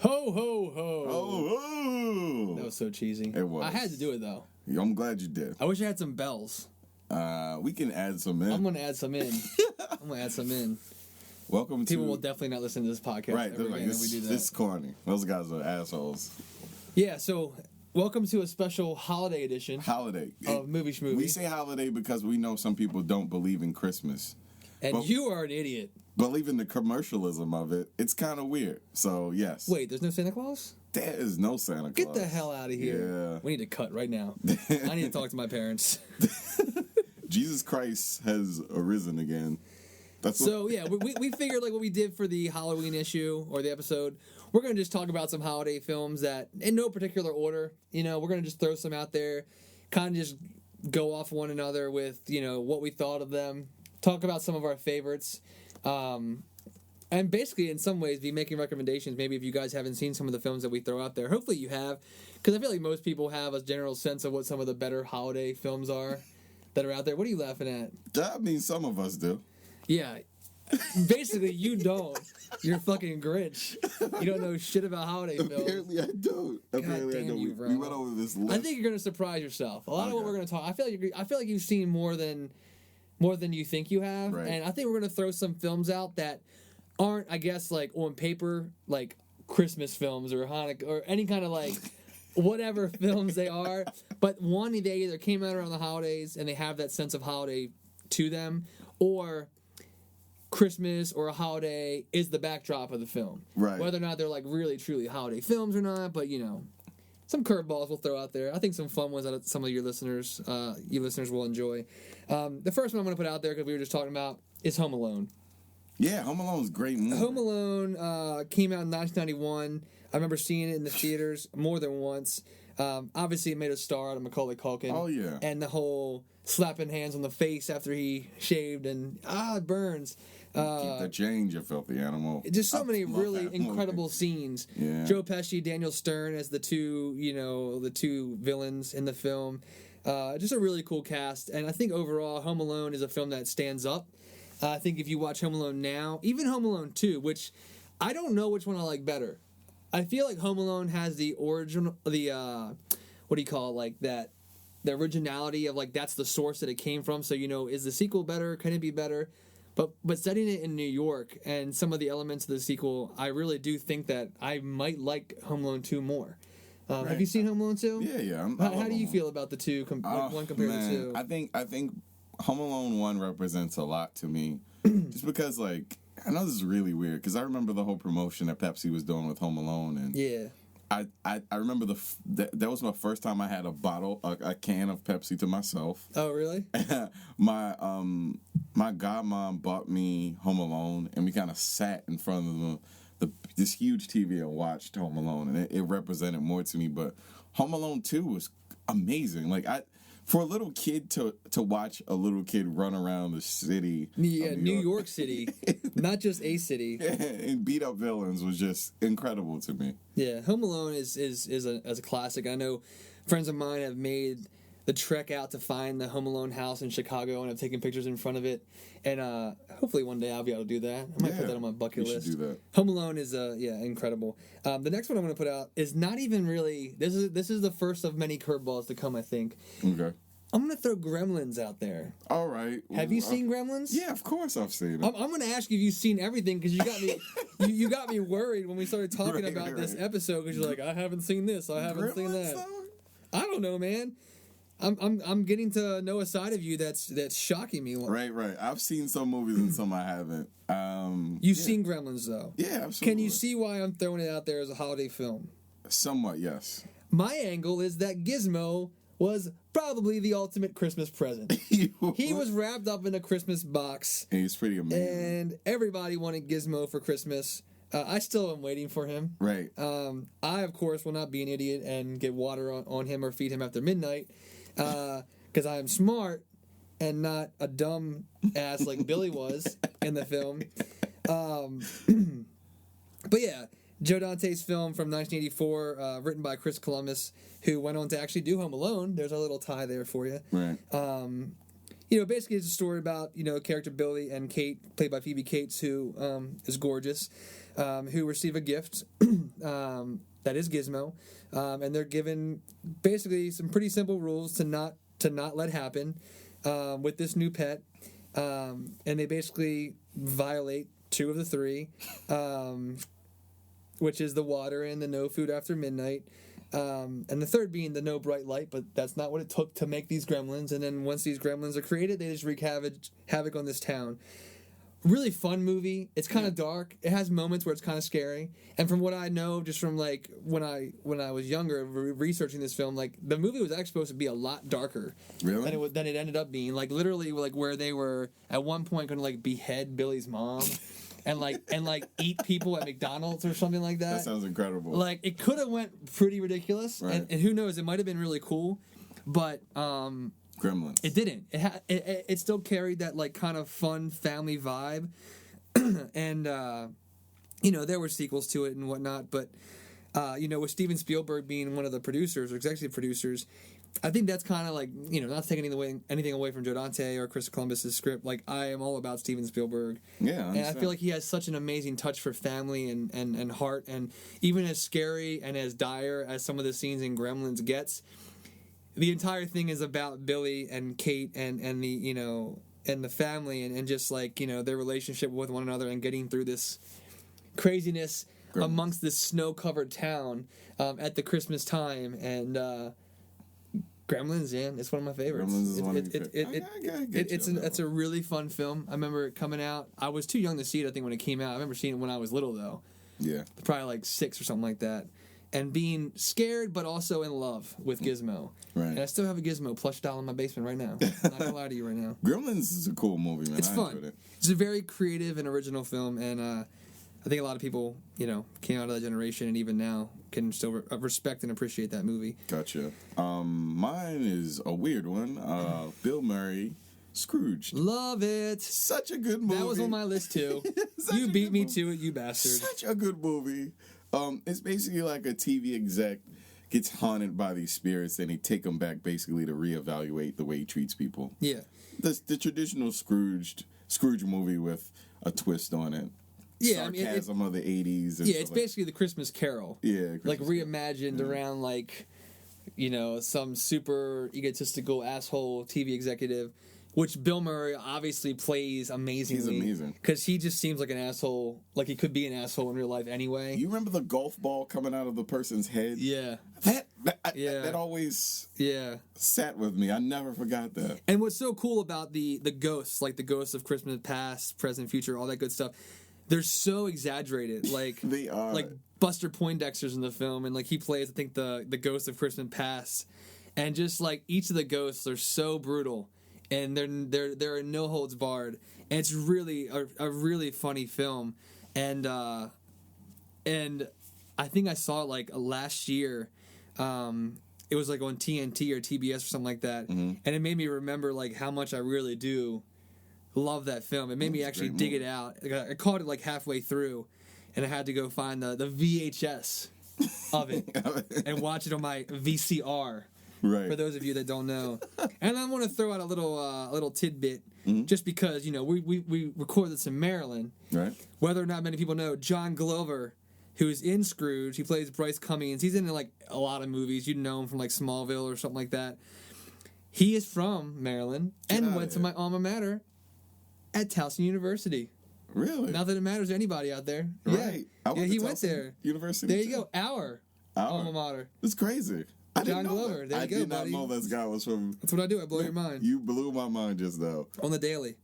Ho, ho, ho. Oh, That was so cheesy. It was. I had to do it, though. I'm glad you did. I wish I had some bells. We can add some in. I'm going to add some in. Welcome People will definitely not listen to this podcast. Right, they're like, we do that. this is corny. Those guys are assholes. Yeah, so welcome to a special holiday edition Holiday. of Movie Schmovie. We say holiday because we know some people don't believe in Christmas. And you are an idiot. Believe in the commercialism of it. It's kind of weird. So, yes. Wait, there's no Santa Claus? There is no Santa Claus. Get the hell out of here. Yeah. We need to cut right now. I need to talk to my parents. Jesus Christ has arisen again. So, yeah, we figured like what we did for the Halloween issue or the episode, we're going to just talk about some holiday films that, in no particular order, we're going to just throw some out there, kind of just go off one another with, what we thought of them, talk about some of our favorites, and basically, in some ways, be making recommendations. Maybe if you guys haven't seen some of the films that we throw out there, hopefully you have, because I feel like most people have a general sense of what some of the better holiday films are that are out there. What are you laughing at? I mean, some of us do. Yeah. Basically, you don't. You're fucking Grinch. You don't know shit about holiday films. Apparently, I don't. Apparently, I don't. You, we went over this list. I think you're gonna surprise yourself. A lot of what we're gonna talk. I feel like you've seen more than you think you have, right. And I think we're gonna throw some films out that aren't, I guess, like on paper, like Christmas films or Hanukkah or any kind of like whatever films they are. But one, they either came out around the holidays and they have that sense of holiday to them, or Christmas or a holiday is the backdrop of the film. Right. Whether or not they're like really truly holiday films or not, but some curveballs we'll throw out there. I think some fun ones that some of your listeners will enjoy. The first one I'm going to put out there, because we were just talking about, is Home Alone. Yeah, Home Alone's a great movie. Home Alone came out in 1991. I remember seeing it in the theaters more than once. Obviously, it made a star out of Macaulay Culkin. Oh, yeah. And the whole slapping hands on the face after he shaved and, it burns. Keep the change, you filthy animal. Just so many really incredible scenes. Yeah. Joe Pesci, Daniel Stern as the two villains in the film. Just a really cool cast. And I think overall, Home Alone is a film that stands up. I think if you watch Home Alone now, even Home Alone 2, which I don't know which one I like better. I feel like Home Alone has the original, what do you call it, like that, the originality of like that's the source that it came from. So, is the sequel better? Can it be better? But setting it in New York and some of the elements of the sequel, I really do think that I might like Home Alone 2 more. Right. Have you seen Home Alone 2? Yeah. How do you feel about the two, one compared to two? I think Home Alone 1 represents a lot to me. Just because, like, I know this is really weird, because I remember the whole promotion that Pepsi was doing with Home Alone. And yeah. I remember that was my first time I had a can of Pepsi to myself. Oh, really? My godmom bought me Home Alone, and we kind of sat in front of this huge TV and watched Home Alone, and it represented more to me. But Home Alone 2 was amazing. Like, for a little kid to watch a little kid run around the city. Yeah, New York City. Not just a city. And beat up villains was just incredible to me. Yeah, Home Alone is a classic. I know friends of mine have made the trek out to find the Home Alone house in Chicago and have taken pictures in front of it. And hopefully one day I'll be able to do that. I might put that on my bucket list. You should do that. Home Alone is incredible. The next one I'm going to put out is not even really. This is the first of many curveballs to come, I think. Okay. I'm going to throw Gremlins out there. All right. Have you seen Gremlins? Yeah, of course I've seen it. I'm going to ask you if you've seen everything, because you got me you got me worried when we started talking about this episode, because you're like, I haven't seen this, I haven't seen that. Though? I don't know, man. I'm getting to know a side of you that's shocking me. Right. I've seen some movies and some I haven't. You've seen Gremlins, though. Yeah, absolutely. Can you see why I'm throwing it out there as a holiday film? Somewhat, yes. My angle is that Gizmo was probably the ultimate Christmas present. He was wrapped up in a Christmas box. And he's pretty amazing. And everybody wanted Gizmo for Christmas. I still am waiting for him. Right. I, of course, will not be an idiot and get water on him or feed him after midnight, because I am smart and not a dumb ass like Billy was in the film. But yeah, Joe Dante's film from 1984, written by Chris Columbus, who went on to actually do Home Alone. There's a little tie there for you. Right. Basically it's a story about, character Billy and Kate, played by Phoebe Cates, who is gorgeous. who receive a gift that is Gizmo, and they're given basically some pretty simple rules to not let happen with this new pet, and they basically violate two of the three, which is the water and the no food after midnight. And the third being the no bright light, but that's not what it took to make these gremlins. And then once these gremlins are created, they just wreak havoc on this town. Really fun movie. It's kind of dark. It has moments where it's kind of scary. And from what I know, just from like when I was younger, researching this film, like the movie was actually supposed to be a lot darker. Really? Than it ended up being. Like literally, like where they were at one point going to like behead Billy's mom. And eat people at McDonald's or something like that. That sounds incredible. Like it could have went pretty ridiculous, right. and who knows? It might have been really cool, but Gremlins. it didn't. It still carried that like kind of fun family vibe, and there were sequels to it and whatnot. But with Steven Spielberg being one of the producers or executive producers, I think that's kind of like, not taking anything away from Joe Dante or Chris Columbus's script. Like, I am all about Steven Spielberg. Yeah, and I feel like he has such an amazing touch for family and heart. And even as scary and as dire as some of the scenes in Gremlins gets, the entire thing is about Billy and Kate and the, and the family and just like, their relationship with one another and getting through this craziness amongst this snow-covered town at the Christmas time. And, Gremlins, yeah, it's one of my favorites. Gremlins is one of your favorites. It's a really fun film. I remember it coming out. I was too young to see it, I think, when it came out. I remember seeing it when I was little, though. Yeah. Probably like 6 or something like that. And being scared, but also in love with Gizmo. Right. And I still have a Gizmo plush doll in my basement right now. I'm not gonna lie to you right now. Gremlins is a cool movie, man. It's fun. It's a very creative and original film, and I think a lot of people, came out of that generation and even now can still respect and appreciate that movie. Gotcha. Mine is a weird one. Bill Murray, Scrooge. Love it. Such a good movie. That was on my list too. You beat me to it, you bastard. Such a good movie. It's basically like a TV exec gets haunted by these spirits and they take him back basically to reevaluate the way he treats people. Yeah. The traditional Scrooge movie with a twist on it. Yeah, sarcasm of the 80s. And it's basically the Christmas Carol. Yeah. Like reimagined around like, some super egotistical asshole TV executive, which Bill Murray obviously plays amazingly. He's amazing. Because he just seems like an asshole, like he could be an asshole in real life anyway. You remember the golf ball coming out of the person's head? Yeah. That always sat with me. I never forgot that. And what's so cool about the ghosts, like the ghosts of Christmas past, present, future, all that good stuff, they're so exaggerated. Like they are. Like Buster Poindexter's in the film, and like he plays, I think, the ghost of Christmas past, and just like each of the ghosts are so brutal, and they're no holds barred, and it's really a really funny film, and I think I saw it like last year. It was like on TNT or TBS or something like that, and it made me remember like how much I really do love that film. It made me actually dig it out. I caught it like halfway through, and I had to go find the VHS of it and watch it on my VCR. Right. For those of you that don't know, and I want to throw out a little tidbit, just because we record this in Maryland. Right. Whether or not many people know, John Glover, who's in Scrooge, he plays Bryce Cummings. He's in like a lot of movies. You'd know him from like Smallville or something like that. He is from Maryland and went to my alma mater at Towson University. Really? Not that it matters to anybody out there. Right. Yeah, he went there. University. There you go. Our alma mater. It's crazy. John Glover. There you go, buddy. I did not know this guy was from... That's what I do. I blow your mind. You blew my mind just now. On the daily.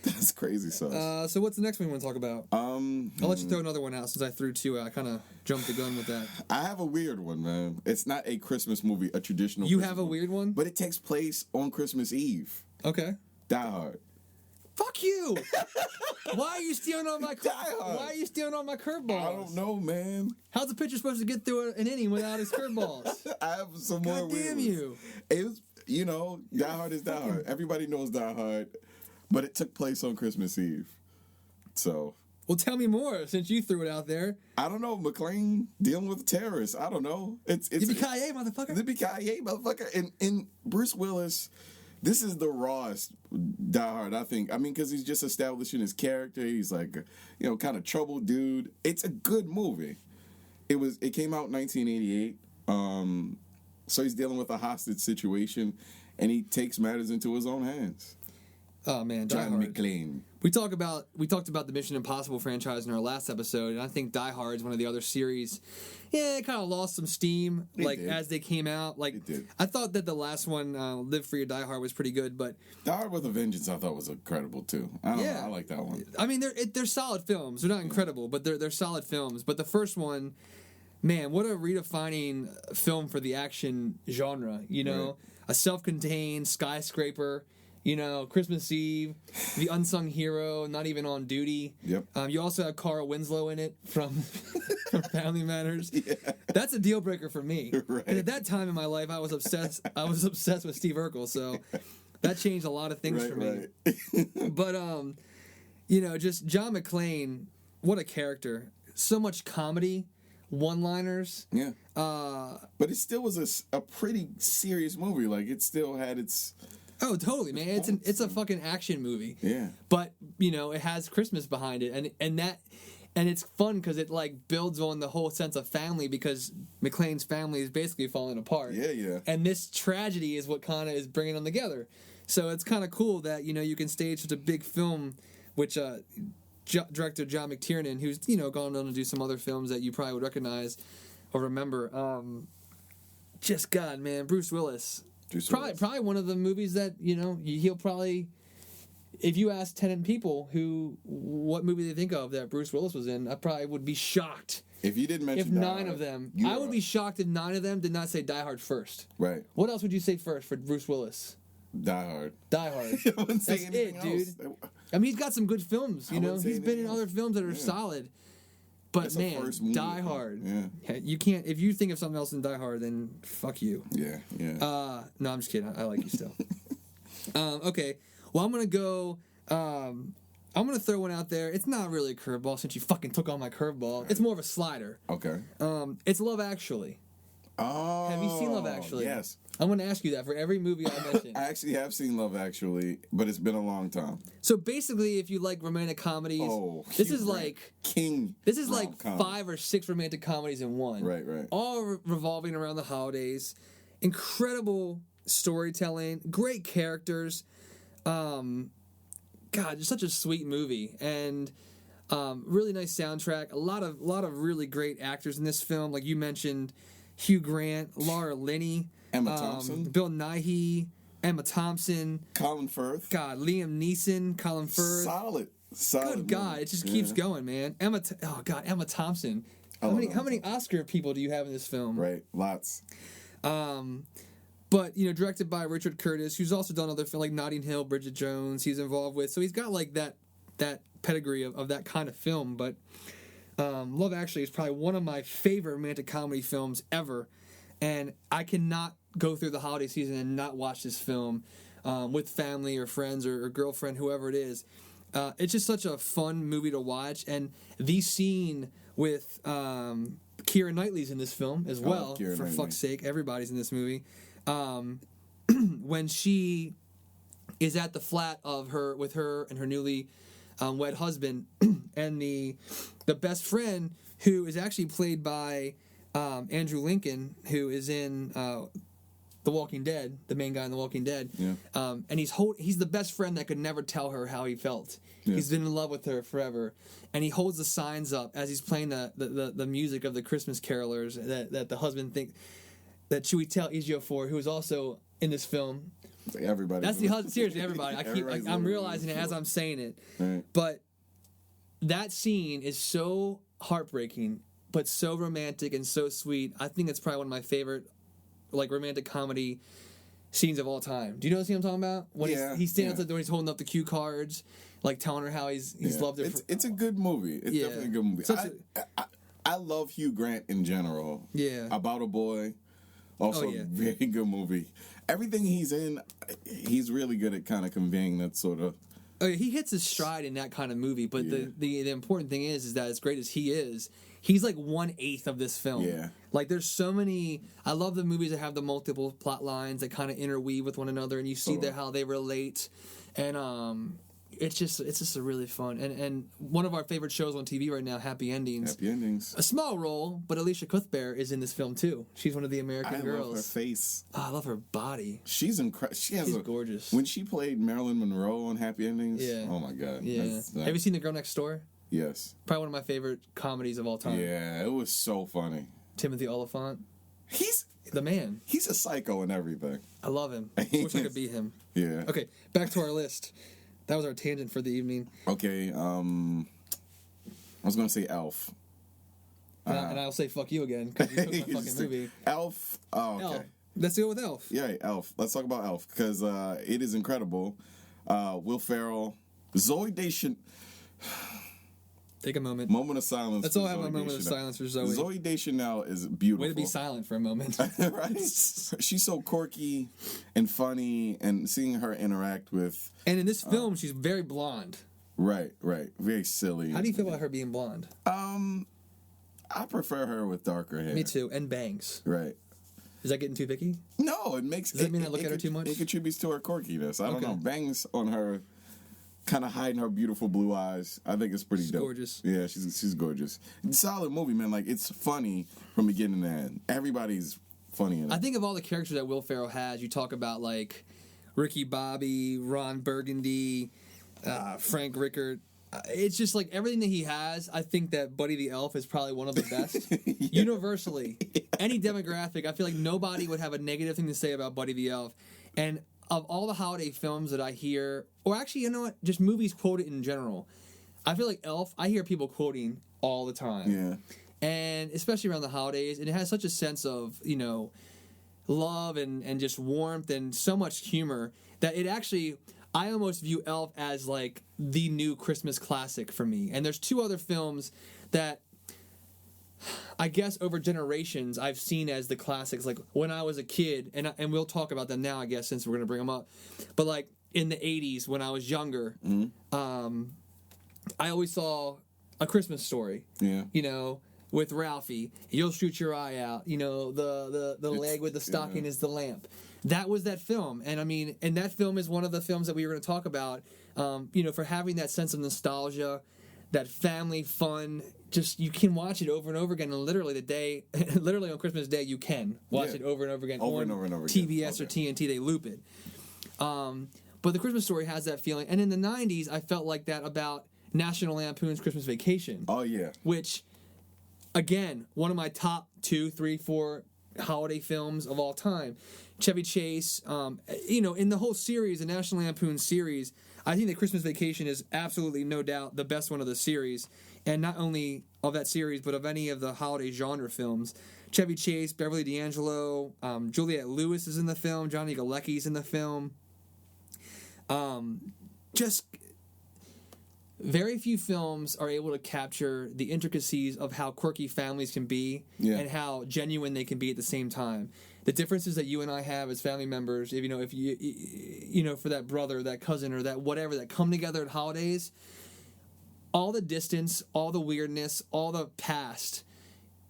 That's crazy stuff. So what's the next one you want to talk about? I'll let you throw another one out since I threw two out. I kind of jumped the gun with that. I have a weird one, man. It's not a Christmas movie, a traditional You Christmas have a weird one? But it takes place on Christmas Eve. Okay. Die Hard. Fuck you! Why are you stealing all my curveballs? I don't know, man. How's the pitcher supposed to get through an inning without his curveballs? I have some more. God damn you! It was, Die Hard is Die Hard. Everybody knows Die Hard, but it took place on Christmas Eve. So. Well, tell me more since you threw it out there. I don't know. McClane dealing with terrorists. I don't know. It's Yippee-ki-yay, motherfucker. Yippee-ki-yay, motherfucker. And Bruce Willis This is the rawest Die Hard, I think. I mean, because he's just establishing his character. He's like, kind of troubled dude. It's a good movie. It came out in 1988. So he's dealing with a hostage situation, and he takes matters into his own hands. Oh man, Die John Hard. McClane. We talked about the Mission Impossible franchise in our last episode, and I think Die Hard is one of the other series. Yeah, it kind of lost some steam as they came out. It did. I thought that the last one, Live Free or Die Hard, was pretty good, but Die Hard with a Vengeance I thought was incredible too. I don't know, I like that one. I mean, they're solid films. They're not incredible, but they're solid films. But the first one, man, what a redefining film for the action genre. Right. A self-contained skyscraper. Christmas Eve, the unsung hero, not even on duty. Yep. You also have Carl Winslow in it from Family Matters. Yeah. That's a deal breaker for me. Right. And at that time in my life, I was obsessed. With Steve Urkel, so that changed a lot of things for me. Right. But just John McClane, what a character! So much comedy, one-liners. Yeah. But it still was a pretty serious movie. Like it still had its. Oh, totally, man! It's a fucking action movie. Yeah. But it has Christmas behind it, and it's fun because it builds on the whole sense of family because McClane's family is basically falling apart. Yeah, yeah. And this tragedy is what kind of is bringing them together. So it's kind of cool that you can stage such a big film, which director John McTiernan, who's gone on to do some other films that you probably would recognize or remember. Just God, man, Bruce Willis. Probably one of the movies that he'll probably, if you ask 10 people what movie they think of that Bruce Willis was in, I probably would be shocked if you didn't mention if 9 of them. I would be shocked if 9 of them did not say Die Hard first. Right. What else would you say first for Bruce Willis? Die Hard. Die Hard. I wouldn't say That's it, else. dude. I mean, he's got some good films. He's been in other films that are solid. But That's man, Die Hard. Yeah. You can't. If you think of something else than Die Hard, then fuck you. Yeah. Yeah. No, I'm just kidding. I like you still. Okay. Well, I'm gonna go. I'm gonna throw one out there. It's not really a curveball since you fucking took on my curveball. Right. It's more of a slider. Okay. It's Love Actually. Oh. Have you seen Love Actually? Yes. I'm going to ask you that for every movie I mention. I actually have seen Love Actually, but it's been a long time. So basically, if you like romantic comedies, this is like king. This is like 5 or 6 romantic comedies in one. Right, right. All revolving around the holidays. Incredible storytelling, great characters. God, just such a sweet movie, and really nice soundtrack. A lot of really great actors in this film, like you mentioned. Hugh Grant, Laura Linney, Emma Thompson, Bill Nighy, Emma Thompson, Colin Firth. God, Liam Neeson, Colin Firth. Solid. Good God, it just keeps going, man. Emma Thompson. How many Oscar people do you have in this film? Right, lots. But directed by Richard Curtis, who's also done other films like Notting Hill, Bridget Jones. He's involved with, so he's got like that pedigree of that kind of film, but. Love Actually is probably one of my favorite romantic comedy films ever, and I cannot go through the holiday season and not watch this film with family or friends or girlfriend, whoever it is. It's just such a fun movie to watch, and the scene with Keira Knightley's in this film as well. For fuck's sake, everybody's in this movie. When she is at the flat with her and her newly wed husband, and the best friend, who is actually played by Andrew Lincoln, who is in The Walking Dead, the main guy in The Walking Dead. Yeah. And he's the best friend that could never tell her how he felt. Yeah. He's been in love with her forever, and he holds the signs up as he's playing the music of the Christmas carolers that the husband that Chiwetel Ejiofor, who is also in this film. Like everybody. That's the husband. Seriously, everybody. I'm realizing it as I'm saying it. Right. But that scene is so heartbreaking, but so romantic and so sweet. I think it's probably one of my favorite, romantic comedy scenes of all time. Do you know the scene I'm talking about? When he's standing at the door, he's holding up the cue cards, telling her how he's loved her. It's a good movie. It's definitely a good movie. I love Hugh Grant in general. Yeah. About a Boy. Also, very good movie. Everything he's in, he's really good at kind of conveying that sort of He hits his stride in that kind of movie, but the important thing is that as great as he is, he's like 1/8 of this film. Yeah. Like there's so many. I love the movies that have the multiple plot lines that kind of interweave with one another, and you see how they relate, and it's just a really fun and one of our favorite shows on TV right now, Happy Endings. Happy Endings. A small role, but Alicia Cuthbert is in this film too. She's one of the American girls. I love her face. Oh, I love her body. She's incredible. She's gorgeous. When she played Marilyn Monroe on Happy Endings, yeah. Oh my god. Yeah. Have you seen The Girl Next Door? Yes. Probably one of my favorite comedies of all time. Yeah, it was so funny. Timothy Olyphant. He's the man. He's a psycho and everything. I love him. I wish I could be him. Yeah. Okay, back to our list. That was our tangent for the evening. Okay, I was gonna say Elf. And I'll say fuck you again because you took my fucking movie. Elf. Oh, okay. Elf. Let's go with Elf. Yeah, Elf. Let's talk about Elf because it is incredible. Will Ferrell, Zooey Deschanel. Take a moment. Moment of silence. Let's all have a moment of silence for Zooey. Zooey Deschanel is beautiful. Way to be silent for a moment. Right? She's so quirky and funny, and seeing her interact with... And in this film, she's very blonde. Right. Very silly. How do you feel about her being blonde? I prefer her with darker hair. Me too, and bangs. Right. Is that getting too picky? No, it makes... Does that mean I look at her too much? It contributes to her quirkiness. I don't know. Bangs on her... kind of hiding her beautiful blue eyes. I think it's pretty dope. Gorgeous. Yeah, she's gorgeous. Solid movie, man. Like, it's funny from beginning to end. Everybody's funny in it. I think of all the characters that Will Ferrell has, you talk about, like, Ricky Bobby, Ron Burgundy, Frank Rickard. It's just, like, everything that he has, I think that Buddy the Elf is probably one of the best. Yeah. Universally. Yeah. Any demographic, I feel like nobody would have a negative thing to say about Buddy the Elf. And of all the holiday films that I hear, or actually, you know what, just movies quoted in general, I feel like Elf, I hear people quoting all the time. Yeah. And especially around the holidays, and it has such a sense of, you know, love and just warmth and so much humor that it actually, I almost view Elf as like the new Christmas classic for me. And there's two other films that I guess over generations I've seen as the classics, like when I was a kid, and we'll talk about them now, I guess, since we're going to bring them up. But like in the 80s when I was younger, I always saw A Christmas Story. Yeah. You know, with Ralphie, you'll shoot your eye out. You know, the leg with the stocking is the lamp. That was that film. And I mean, and that film is one of the films that we were going to talk about, you know, for having that sense of nostalgia, that family fun. Just, you can watch it over and over again, and literally on Christmas Day, you can watch it over and over again. Over and over TBS or TNT, they loop it. But The Christmas Story has that feeling. And in the 90s, I felt like that about National Lampoon's Christmas Vacation. Oh, yeah. Which, again, one of my top 2, 3, 4 holiday films of all time. Chevy Chase, you know, in the whole series, the National Lampoon series, I think that Christmas Vacation is absolutely, no doubt, the best one of the series. And not only of that series, but of any of the holiday genre films. Chevy Chase, Beverly D'Angelo, Juliette Lewis is in the film, Johnny Galecki's in the film. Just very few films are able to capture the intricacies of how quirky families can be and how genuine they can be at the same time. The differences that you and I have as family members, if you know, for that brother, that cousin, or that whatever, that come together at holidays, all the distance, all the weirdness, all the past,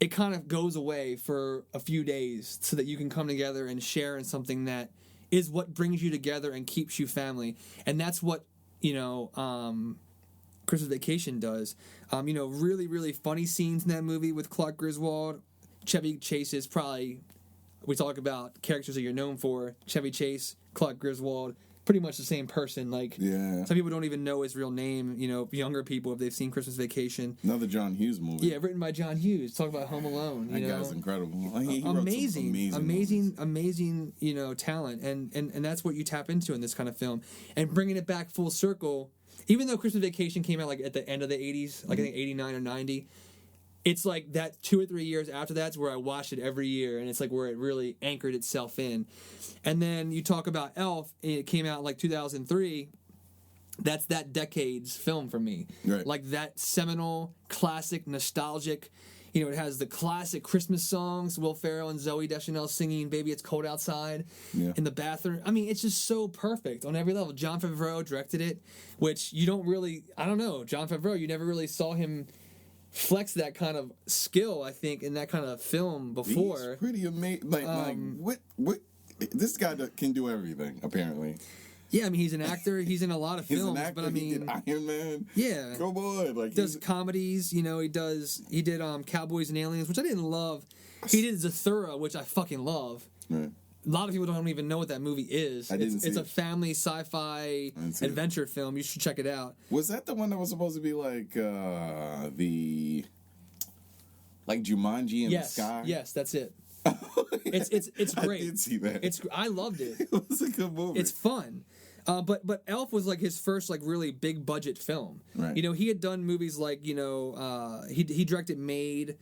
it kind of goes away for a few days so that you can come together and share in something that is what brings you together and keeps you family. And that's what, you know, Christmas Vacation does. You know, really, really funny scenes in that movie with Clark Griswold. Chevy Chase is probably, we talk about characters that you're known for. Chevy Chase, Clark Griswold, pretty much the same person. Like, some people don't even know his real name, you know, younger people, if they've seen Christmas Vacation. Another John Hughes movie. Yeah, written by John Hughes. Talk about Home Alone. That guy's incredible. He wrote amazing, you know, talent. And that's what you tap into in this kind of film. And bringing it back full circle, even though Christmas Vacation came out like at the end of the 80s, like I think 89 or 90, it's like that 2 or 3 years after that's where I watched it every year, and it's like where it really anchored itself in. And then you talk about Elf, it came out in like 2003. That's that decade's film for me. Right. Like that seminal, classic, nostalgic. You know, it has the classic Christmas songs, Will Ferrell and Zooey Deschanel singing "Baby It's Cold Outside" in the bathroom. I mean, it's just so perfect on every level. Jon Favreau directed it, which you don't really, I don't know, Jon Favreau, you never really saw him flex that kind of skill, I think, in that kind of film before. He's pretty amazing. Like what? This guy can do everything, apparently. Yeah, I mean, he's an actor. He's in a lot of He's films, an actor, but I mean, he did Iron Man. Yeah, come on, like he does comedies. You know, he did Cowboys and Aliens, which I didn't love. He did Zathura, which I fucking love. Right. A lot of people don't even know what that movie is. It's a family sci-fi adventure film. You should check it out. Was that the one that was supposed to be like Jumanji in the sky? Yes, that's it. It's great. I did see that. I loved it. It was a good movie. It's fun. But Elf was like his first like really big budget film. Right. You know, he had done movies like, you know, he directed Made,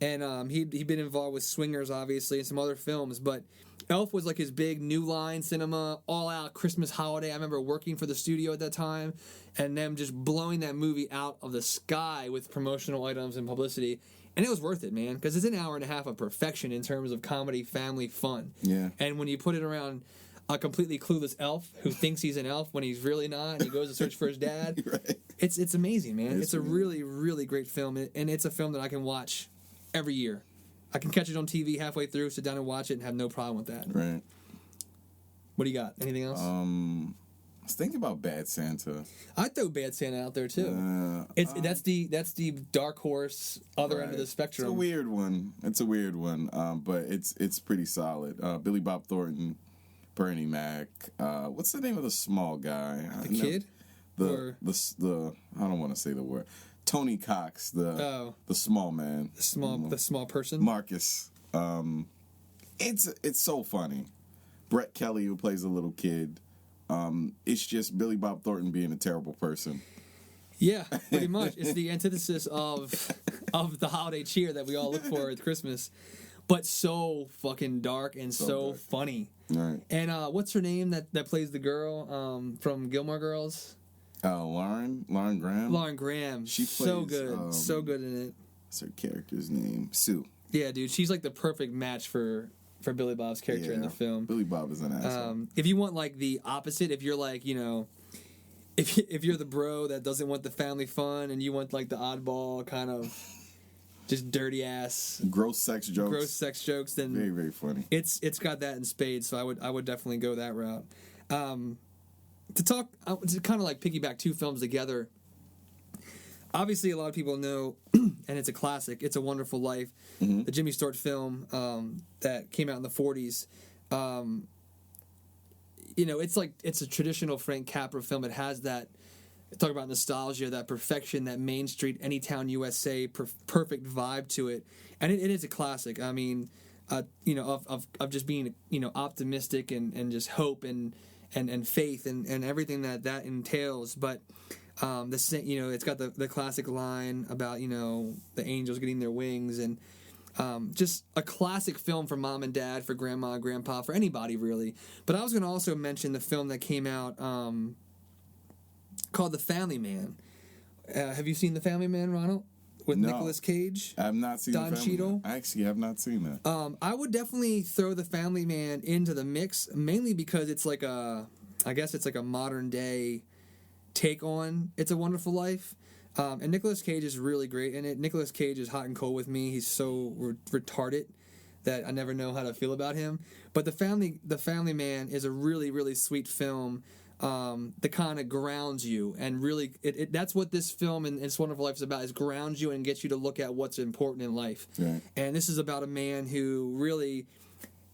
and he'd been involved with Swingers obviously and some other films, but Elf was like his big New Line Cinema all out Christmas holiday. I remember working for the studio at that time and them just blowing that movie out of the sky with promotional items and publicity. And it was worth it, man, because it's an hour and a half of perfection in terms of comedy, family, fun. Yeah. And when you put it around a completely clueless elf who thinks he's an elf when he's really not, and he goes to search for his dad, right. It's amazing, man. It's a really, really great film, and it's a film that I can watch every year. I can catch it on TV halfway through, sit down and watch it, and have no problem with that. Right. What do you got? Anything else? I was thinking about Bad Santa. I'd throw Bad Santa out there too. That's the dark horse other end of the spectrum. It's a weird one. But it's pretty solid. Billy Bob Thornton, Bernie Mac. What's the name of the small guy? The kid? The I don't want to say the word. Tony Cox, the small man. The small person? Marcus. It's so funny. Brett Kelly, who plays a little kid. It's just Billy Bob Thornton being a terrible person. Yeah, pretty much. It's the antithesis of the holiday cheer that we all look for at Christmas, but so fucking dark and so funny. Right. And what's her name that plays the girl from Gilmore Girls? Lauren Graham. Lauren Graham. She plays, so good in it. What's her character's name? Sue. Yeah, dude, she's like the perfect match for Billy Bob's character in the film. Billy Bob is an asshole. If you want like the opposite, if you're like, you know, if you're the bro that doesn't want the family fun and you want like the oddball kind of just dirty ass gross sex jokes, then very, very funny. It's got that in spades, so I would definitely go that route. To kind of like piggyback two films together. Obviously, a lot of people know, and it's a classic. It's a Wonderful Life, the Jimmy Stewart film that came out in the 40s. You know, it's a traditional Frank Capra film. It has that, talk about nostalgia, that perfection, that Main Street, Anytown, USA, perfect vibe to it, and it is a classic. I mean, you know, of just being, you know, optimistic and just hope and faith and everything that entails, but. You know, it's got the classic line about, you know, the angels getting their wings, and just a classic film for mom and dad, for grandma, grandpa, for anybody really. But I was going to also mention the film that came out called The Family Man. Have you seen The Family Man, Ronald? With Nicolas Cage? I have not seen Don Cheadle? I actually have not seen that. I would definitely throw The Family Man into the mix, mainly because it's like a modern day take on It's a Wonderful Life, and Nicolas Cage is really great in it. Nicolas Cage is hot and cold with me. He's so retarded that I never know how to feel about him. But The Family Man is a really, really sweet film that kind of grounds you, and really that's what this film and It's a Wonderful Life is about, is grounds you and gets you to look at what's important in life. Right. And this is about a man who really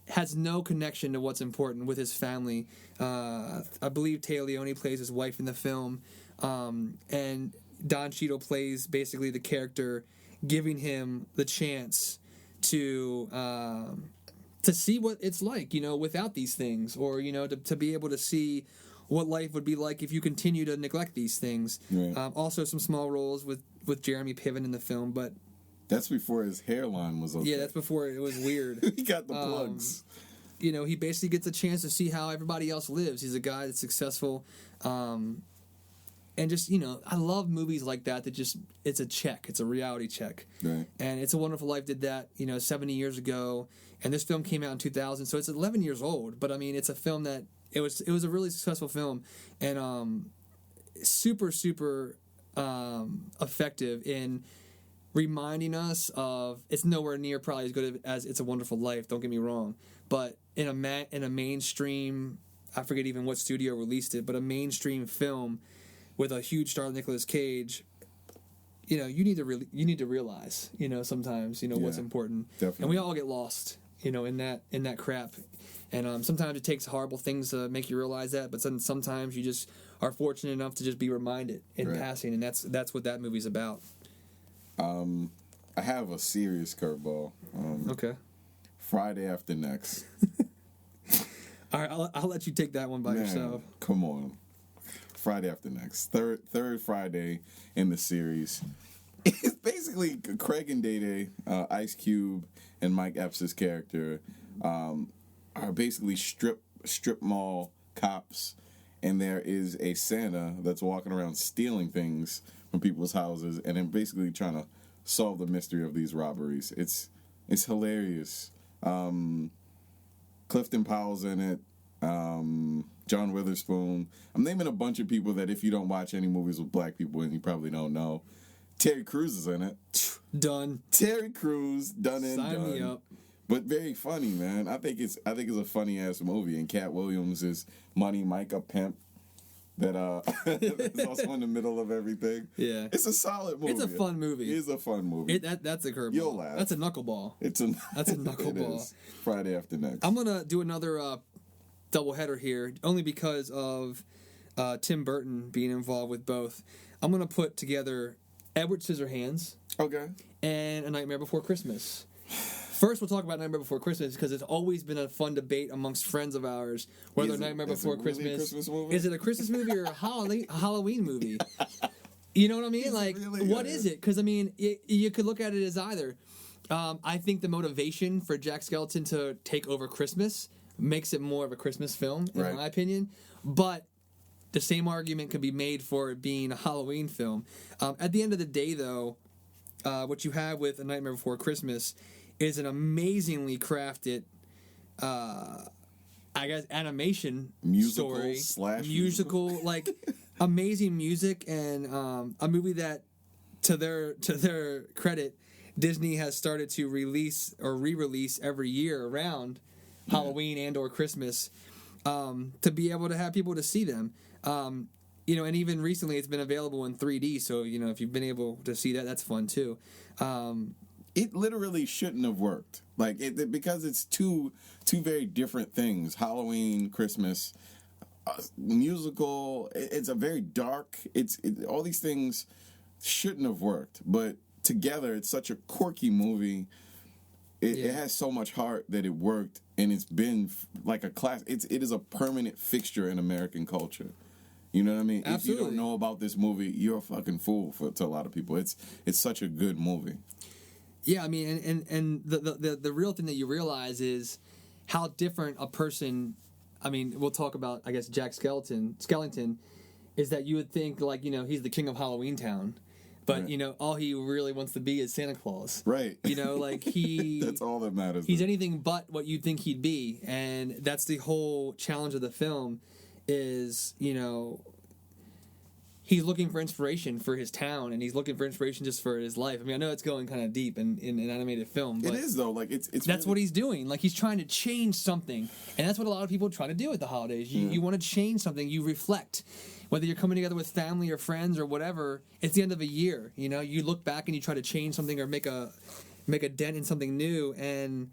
has no connection to what's important with his family. I believe Téa Leoni plays his wife in the film, and Don Cheadle plays basically the character, giving him the chance to see what it's like, you know, without these things, or, you know, to be able to see what life would be like if you continue to neglect these things. Right. Also, some small roles with Jeremy Piven in the film, but. That's before his hairline was okay. Yeah, that's before it was weird. He got the plugs. You know, he basically gets a chance to see how everybody else lives. He's a guy that's successful, And just, I love movies like that just, it's a check. It's a reality check. Right. And It's a Wonderful Life did that, 70 years ago. And this film came out in 2000, so it's 11 years old. But, I mean, it's a film that, it was a really successful film. And super, super effective in reminding us of, it's nowhere near probably as good as It's a Wonderful Life, don't get me wrong. But in a mainstream, I forget even what studio released it, but a mainstream film with a huge star Nicolas Cage, you need to realize, sometimes, what's important. Definitely. And we all get lost, in that crap. And sometimes it takes horrible things to make you realize that, but sometimes you just are fortunate enough to just be reminded in passing, and that's what that movie's about. I have a serious curveball. Okay. Friday After Next. All right, I'll let you take that one by yourself. Come on. Friday After Next. Third Friday in the series. It's basically Craig and Day, Ice Cube and Mike Epps' character are basically strip mall cops, and there is a Santa that's walking around stealing things from people's houses and then basically trying to solve the mystery of these robberies. It's hilarious. Clifton Powell's in it. John Witherspoon. I'm naming a bunch of people that if you don't watch any movies with black people and you probably don't know. Terry Crews is in it. Done. Terry Crews, done and Sign done. me up. But very funny, man. I think it's a funny ass movie. And Cat Williams is Money Mike, a pimp that is also in the middle of everything. Yeah, it's a solid movie. It's a fun movie. It is a fun movie. That's a curveball. You'll laugh. That's a knuckleball. That's a knuckleball. Friday After Next. I'm gonna do another doubleheader here, only because of Tim Burton being involved with both. I'm gonna put together Edward Scissorhands. Okay. And A Nightmare Before Christmas. First, we'll talk about Nightmare Before Christmas because it's always been a fun debate amongst friends of ours whether Nightmare Before Christmas is it a Christmas movie or a Halloween movie. You know what I mean? What is it? Because I mean, you could look at it as either. I think the motivation for Jack Skellington to take over Christmas makes it more of a Christmas film, in my opinion. But the same argument could be made for it being a Halloween film. At the end of the day, though, what you have with A Nightmare Before Christmas is an amazingly crafted, animation story. Musical, like, amazing music, and a movie that, to their credit, Disney has started to release or re-release every year around Halloween and or Christmas, to be able to have people to see them. And even recently it's been available in 3D, so, if you've been able to see that, that's fun too. It literally shouldn't have worked. Because it's two very different things. Halloween, Christmas, musical. It's a very dark. All these things shouldn't have worked. But together, it's such a quirky movie. It has so much heart that it worked, and it's been like a class. It is a permanent fixture in American culture. You know what I mean? Absolutely. If you don't know about this movie, you're a fucking fool to a lot of people. It's such a good movie. Yeah, I mean, and the real thing that you realize is how different a person. I mean, we'll talk about, I guess, Jack Skellington, is that you would think he's the king of Halloween Town, but all he really wants to be is Santa Claus. Right. He. That's all that matters. He's anything but what you'd think he'd be, and that's the whole challenge of the film. Is he's looking for inspiration for his town, and he's looking for inspiration just for his life. I mean, I know it's going kind of deep in an animated film, but it is though. It's that's really what he's doing. He's trying to change something, and that's what a lot of people try to do at the holidays. You want to change something. You reflect, whether you're coming together with family or friends or whatever. It's the end of a year. You look back and you try to change something or make a dent in something new, and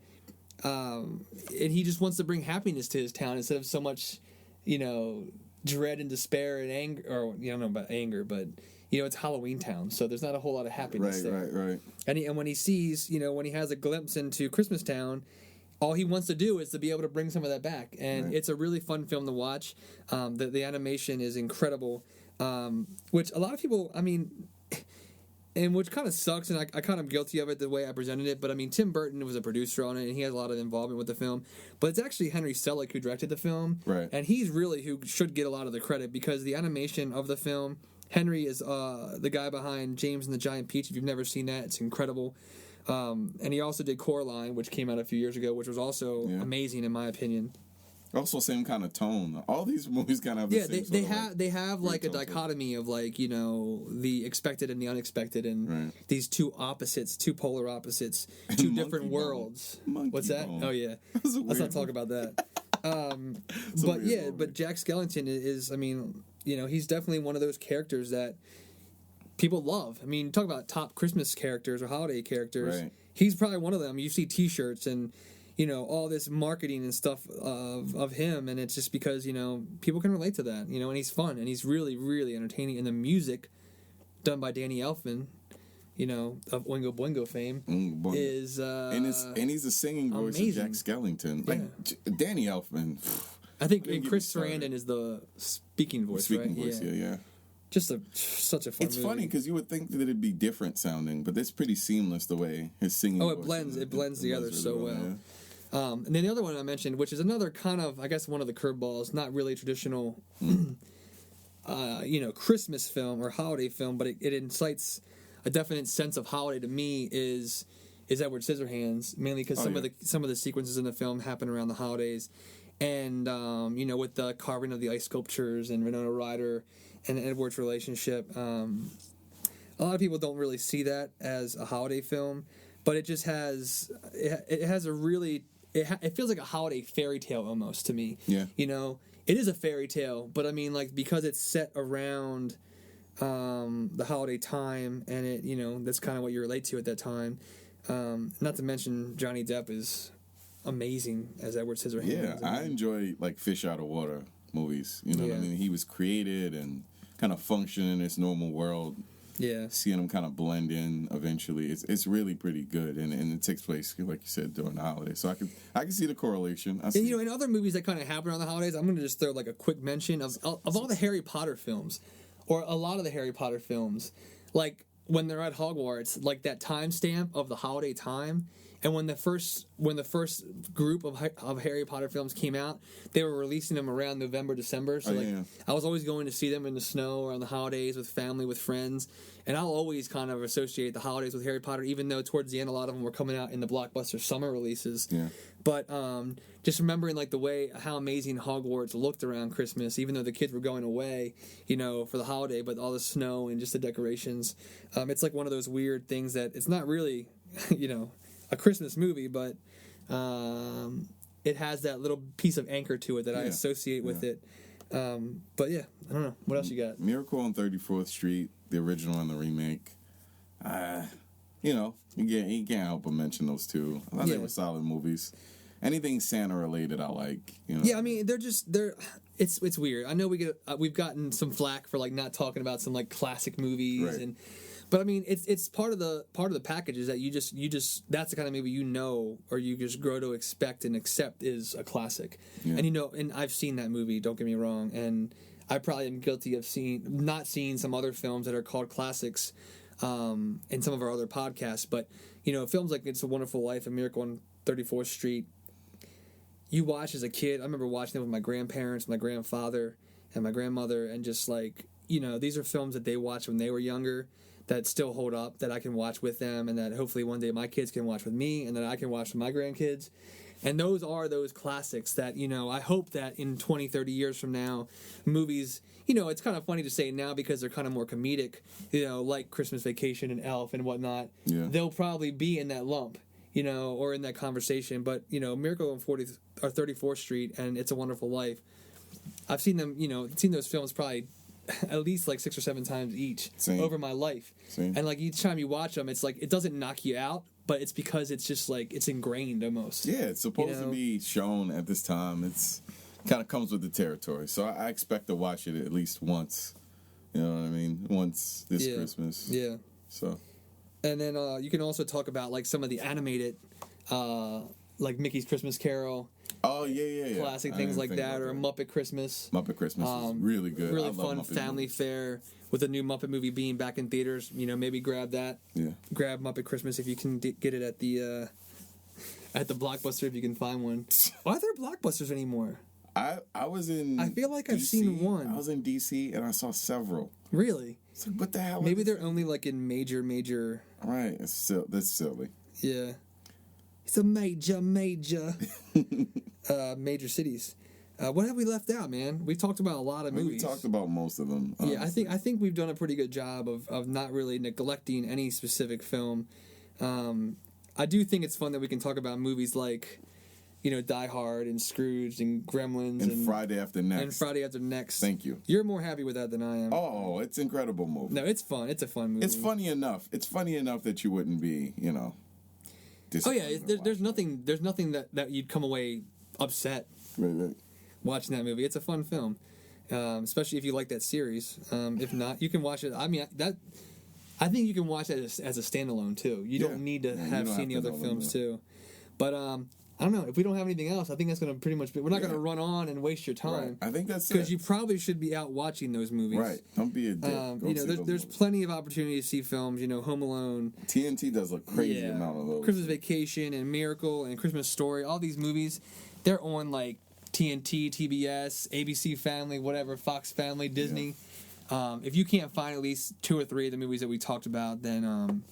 he just wants to bring happiness to his town instead of so much, dread and despair and anger, or I don't know about anger, but it's Halloween Town, so there's not a whole lot of happiness there. Right. And when he sees, when he has a glimpse into Christmas Town, all he wants to do is to be able to bring some of that back, and it's a really fun film to watch. The animation is incredible, which a lot of people, I mean. And which kind of sucks, and I kind of guilty of it the way I presented it, but I mean, Tim Burton was a producer on it, and he had a lot of involvement with the film, but it's actually Henry Selick who directed the film, right? And he's really who should get a lot of the credit, because the animation of the film Henry is the guy behind James and the Giant Peach. If you've never seen that, it's incredible. And he also did Coraline, which came out a few years ago, which was also amazing in my opinion. Also, same kind of tone. All these movies kind of have the same they have like a dichotomy of like, you know, the expected and the unexpected, and these two polar opposites, two different worlds. What's that? Oh yeah, let's not talk about that. But Jack Skellington is, I mean, you know, he's definitely one of those characters that people love. I mean, talk about top Christmas characters or holiday characters. Right. He's probably one of them. You see T-shirts and, you know, all this marketing and stuff of him, and it's just because, you know, people can relate to that, you know, and he's fun, and he's really, really entertaining. And the music done by Danny Elfman, you know, of Oingo Boingo fame, is and he's a singing voice of Jack Skellington. Like Danny Elfman. I think Chris Sarandon is the speaking voice, right? Yeah. Just such a fun movie. It's funny because you would think that it'd be different sounding, but it's pretty seamless the way his singing voice it blends together really so well. Yeah. And then the other one I mentioned, which is another kind of, I guess, one of the curveballs, not really traditional, you know, Christmas film or holiday film, but it incites a definite sense of holiday to me is Edward Scissorhands, mainly because some of the sequences in the film happen around the holidays, and you know, with the carving of the ice sculptures and Winona Ryder and Edward's relationship. A lot of people don't really see that as a holiday film, but it just has a really. It feels like a holiday fairy tale almost to me. Yeah. You know, it is a fairy tale, but I mean, like, because it's set around the holiday time, and it, you know, that's kind of what you relate to at that time. Not to mention Johnny Depp is amazing as Edward Scissorhands. Yeah, I enjoy like Fish Out of Water movies. You know what I mean? He was created and kind of function in this normal world. Yeah, seeing them kind of blend in eventually, it's really pretty good, and it takes place, like you said, during the holidays. So I can see the correlation. And you know, in other movies that kind of happen around the holidays, I'm going to just throw like a quick mention of all the Harry Potter films, or a lot of the Harry Potter films, like when they're at Hogwarts, like that timestamp of the holiday time. And when the first group of Harry Potter films came out, they were releasing them around November, December. So I was always going to see them in the snow or on the holidays with family, with friends. And I'll always kind of associate the holidays with Harry Potter, even though towards the end a lot of them were coming out in the blockbuster summer releases. Yeah. But just remembering like how amazing Hogwarts looked around Christmas, even though the kids were going away, you know, for the holiday, but all the snow and just the decorations. It's like one of those weird things that it's not really, you know, a Christmas movie, but it has that little piece of anchor to it that I associate with it. But yeah, I don't know. What else you got? Miracle on 34th Street, the original and the remake. You know, you can't help but mention those two. I thought they were solid movies. Anything Santa related, I like. You know? Yeah, I mean, it's weird. I know we've gotten some flack for like not talking about some like classic movies and. But I mean, it's part of the package is that you just that's the kind of movie you know, or you just grow to expect and accept is a classic. Yeah. And you know, and I've seen that movie. Don't get me wrong, and I probably am guilty of not seeing some other films that are called classics in some of our other podcasts. But you know, films like It's a Wonderful Life and Miracle on 34th Street, you watch as a kid. I remember watching them with my grandparents, my grandfather, and my grandmother, and just like, you know, these are films that they watched when they were younger, that still hold up, that I can watch with them, and that hopefully one day my kids can watch with me, and that I can watch with my grandkids. And those are those classics that, you know, I hope that in 20, 30 years from now, movies, you know, it's kind of funny to say now because they're kind of more comedic, you know, like Christmas Vacation and Elf and whatnot. Yeah. They'll probably be in that lump, you know, or in that conversation. But, you know, Miracle on 34th Street and It's a Wonderful Life, I've seen them, you know, seen those films probably at least like 6 or 7 times each over my life. And like each time you watch them, it's like it doesn't knock you out, but it's because it's just like it's ingrained almost. Yeah, it's supposed to be shown at this time. It's kind of comes with the territory. So I expect to watch it at least once. You know what I mean? Once this Christmas. Yeah. So. And then you can also talk about like some of the animated, like Mickey's Christmas Carol. Oh, yeah. Classic things like that, or Muppet Christmas. Muppet Christmas is really good. Really fun Muppet family fare with the new Muppet movie being back in theaters. You know, maybe grab that. Yeah. Grab Muppet Christmas if you can get it at the Blockbuster if you can find one. Why are there Blockbusters anymore? I was in. I feel like I've DC. seen one. I was in DC and I saw several. Really? It's like, what the hell? Maybe they're only like in major. Right. That's silly. Yeah. It's a major major cities. What have we left out, man? We've talked about a lot of movies. We talked about most of them. Honestly. Yeah, I think we've done a pretty good job of not really neglecting any specific film. I do think it's fun that we can talk about movies like, Die Hard and Scrooge and Gremlins and Friday After Next. And Friday After Next. Thank you. You're more happy with that than I am. Oh, it's an incredible movie. No, it's fun. It's a fun movie. It's funny enough. It's funny enough that you wouldn't be, Oh yeah, there's nothing that you'd come away upset. Right. Watching that movie. It's a fun film, especially if you like that series. If not, you can watch it. I mean, I think you can watch it as a standalone too. You don't need to have seen the other films too. But I don't know. If we don't have anything else, I think that's going to pretty much be. We're not going to run on and waste your time. Right. I think that's because you probably should be out watching those movies. Right. Don't be a dick. There's plenty of opportunity to see films. Home Alone. TNT does a crazy amount of those. Christmas Vacation and Miracle and Christmas Story. All these movies, they're on like TNT, TBS, ABC Family, whatever, Fox Family, Disney. Yeah. If you can't find at least 2 or 3 of the movies that we talked about, then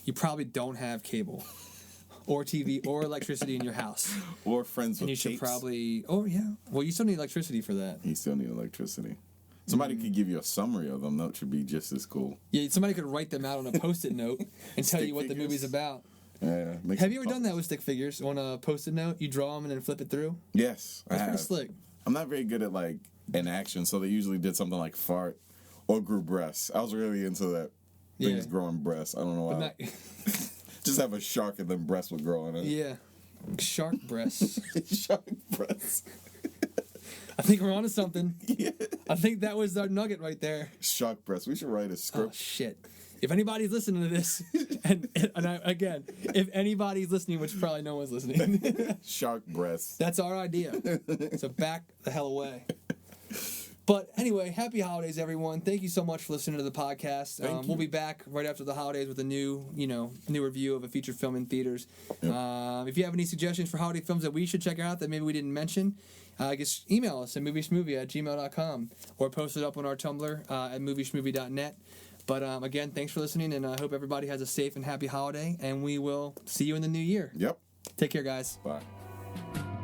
you probably don't have cable or TV or electricity in your house. Or friends with tapes. And you should tapes. probably... Oh, yeah. Well, you still need electricity for that. You still need electricity. Somebody could give you a summary of them. That should be just as cool. Yeah, somebody could write them out on a Post-it note and tell you what the movie's about. Yeah, have you ever done that with stick figures on a Post-it note? You draw them and then flip it through? Yes, That's pretty slick. I'm not very good at an action, so they usually did something like fart or grew breasts. I was really into that. Things growing breasts. I don't know why. Just have a shark and then breasts would grow in it. Yeah, shark breasts. Shark breasts. I think we're onto something. Yeah. I think that was our nugget right there. Shark breasts. We should write a script. Oh shit. If anybody's listening to this, if anybody's listening, which probably no one's listening. Shark breasts. That's our idea. So back the hell away. But anyway, happy holidays, everyone. Thank you so much for listening to the podcast. We'll be back right after the holidays with a new review of a feature film in theaters. Yep. If you have any suggestions for holiday films that we should check out that maybe we didn't mention, just email us at movieschmovie@gmail.com or post it up on our Tumblr at movieschmovie.net. But again, thanks for listening, and I hope everybody has a safe and happy holiday, and we will see you in the new year. Yep. Take care, guys. Bye.